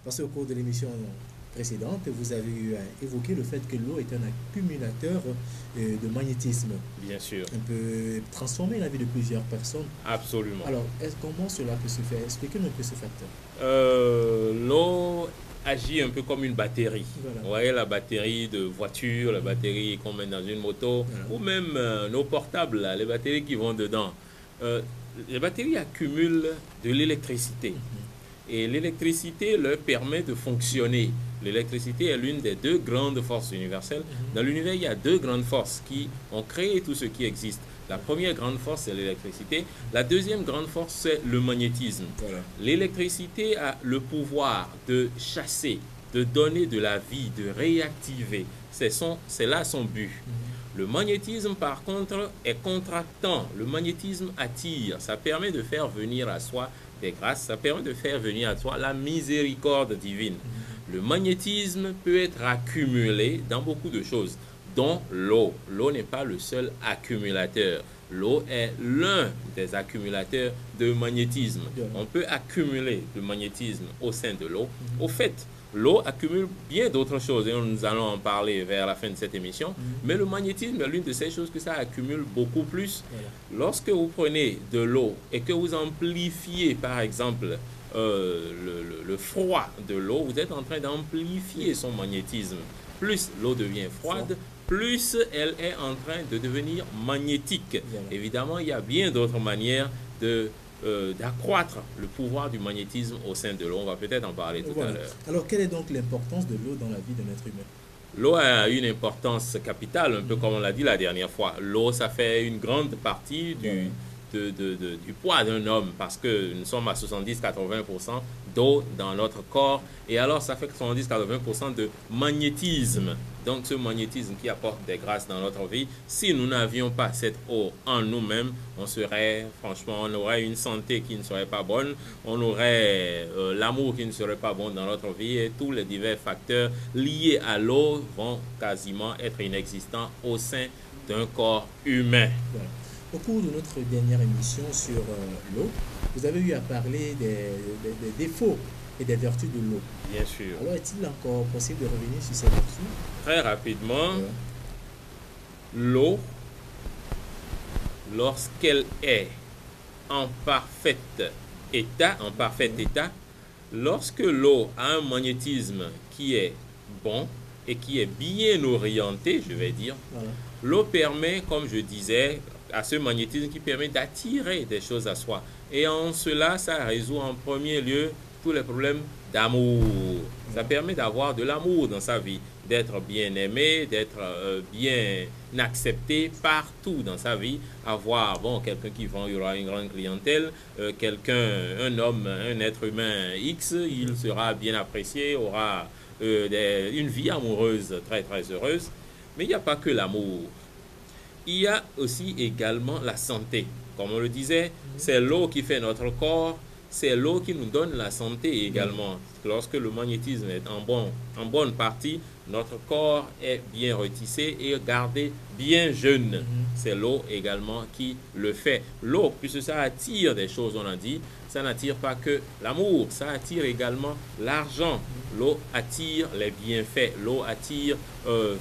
Parce qu'au cours de l'émission précédente, vous avez évoqué le fait que l'eau est un accumulateur de magnétisme. Bien sûr. On peut transformer la vie de plusieurs personnes. Absolument. Alors, comment cela peut se faire? Expliquez-nous un peu ce facteur. L'eau agit un peu comme une batterie. Voilà. Vous voyez la batterie de voiture, la batterie qu'on met dans une moto, ou même nos portables, là, les batteries qui vont dedans. Les batteries accumulent de l'électricité. Et l'électricité leur permet de fonctionner. L'électricité est l'une des deux grandes forces universelles. Dans l'univers, il y a deux grandes forces qui ont créé tout ce qui existe. La première grande force, c'est l'électricité. La deuxième grande force, c'est le magnétisme. Voilà. L'électricité a le pouvoir de chasser, de donner de la vie, de réactiver. C'est là son but. Le magnétisme, par contre, est contractant. Le magnétisme attire. Ça permet de faire venir à soi des grâces. Ça permet de faire venir à soi la miséricorde divine. Le magnétisme peut être accumulé dans beaucoup de choses, dont l'eau. L'eau n'est pas le seul accumulateur. L'eau est l'un des accumulateurs de magnétisme. On peut accumuler le magnétisme au sein de l'eau. Au fait, l'eau accumule bien d'autres choses et nous allons en parler vers la fin de cette émission. Mais le magnétisme est l'une de ces choses que ça accumule beaucoup plus. Lorsque vous prenez de l'eau et que vous amplifiez, par exemple, le froid de l'eau, vous êtes en train d'amplifier son magnétisme. Plus l'eau devient froide, plus elle est en train de devenir magnétique. Évidemment, il y a bien d'autres manières d'accroître le pouvoir du magnétisme au sein de l'eau. On va peut-être en parler tout à l'heure. Alors, quelle est donc l'importance de l'eau dans la vie d'un être humain? L'eau a une importance capitale, un peu comme on l'a dit la dernière fois. L'eau, ça fait une grande partie du poids d'un homme, parce que nous sommes à 70-80% d'eau dans notre corps, et alors ça fait 70-80% de magnétisme. Donc ce magnétisme qui apporte des grâces dans notre vie, si nous n'avions pas cette eau en nous-mêmes, on serait, franchement, on aurait une santé qui ne serait pas bonne, on aurait l'amour qui ne serait pas bon dans notre vie, et tous les divers facteurs liés à l'eau vont quasiment être inexistants au sein d'un corps humain. Au cours de notre dernière émission sur l'eau, vous avez eu à parler des défauts et des vertus de l'eau. Bien sûr. Alors, est-il encore possible de revenir sur ces vertus? Très rapidement, l'eau, lorsqu'elle est en parfait état, lorsque l'eau a un magnétisme qui est bon et qui est bien orienté, je vais dire, l'eau permet, comme je disais, à ce magnétisme qui permet d'attirer des choses à soi. Et en cela, ça résout en premier lieu tous les problèmes d'amour. Ça permet d'avoir de l'amour dans sa vie, d'être bien aimé, d'être bien accepté partout dans sa vie. Avoir, bon, quelqu'un qui vend, il y aura une grande clientèle, un homme, un être humain X, il sera bien apprécié, aura une vie amoureuse très très heureuse. Mais il n'y a pas que l'amour. Il y a aussi également la santé. Comme on le disait, c'est l'eau qui fait notre corps, c'est l'eau qui nous donne la santé également. Lorsque le magnétisme est en bonne partie, notre corps est bien retissé et gardé bien jeune. C'est l'eau également qui le fait. L'eau, puisque ça attire des choses, on a dit, ça n'attire pas que l'amour, ça attire également l'argent. L'eau attire les bienfaits, l'eau attire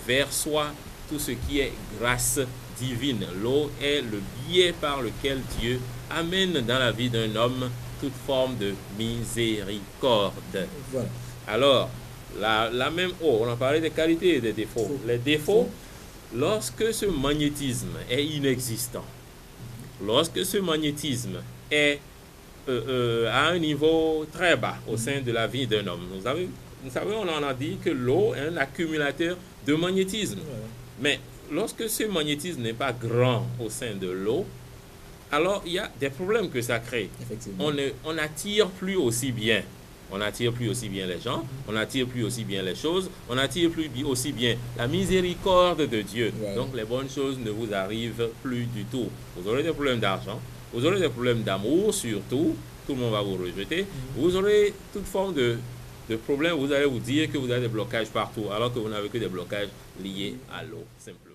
vers soi tout ce qui est grâce divine. L'eau est le biais par lequel Dieu amène dans la vie d'un homme toute forme de miséricorde. Voilà. Alors, la même eau, on a parlé des qualités et des défauts. Les défauts, lorsque ce magnétisme est inexistant, lorsque ce magnétisme est à un niveau très bas au sein de la vie d'un homme, vous savez, on en a dit que l'eau est un accumulateur de magnétisme. Mais lorsque ce magnétisme n'est pas grand au sein de l'eau, alors il y a des problèmes que ça crée. On n'attire plus aussi bien. On n'attire plus aussi bien les gens, on n'attire plus aussi bien les choses, on n'attire plus aussi bien la miséricorde de Dieu. Donc les bonnes choses ne vous arrivent plus du tout. Vous aurez des problèmes d'argent, vous aurez des problèmes d'amour surtout, tout le monde va vous rejeter. Vous aurez toute forme de problèmes, vous allez vous dire que vous avez des blocages partout, alors que vous n'avez que des blocages liés à l'eau, simplement.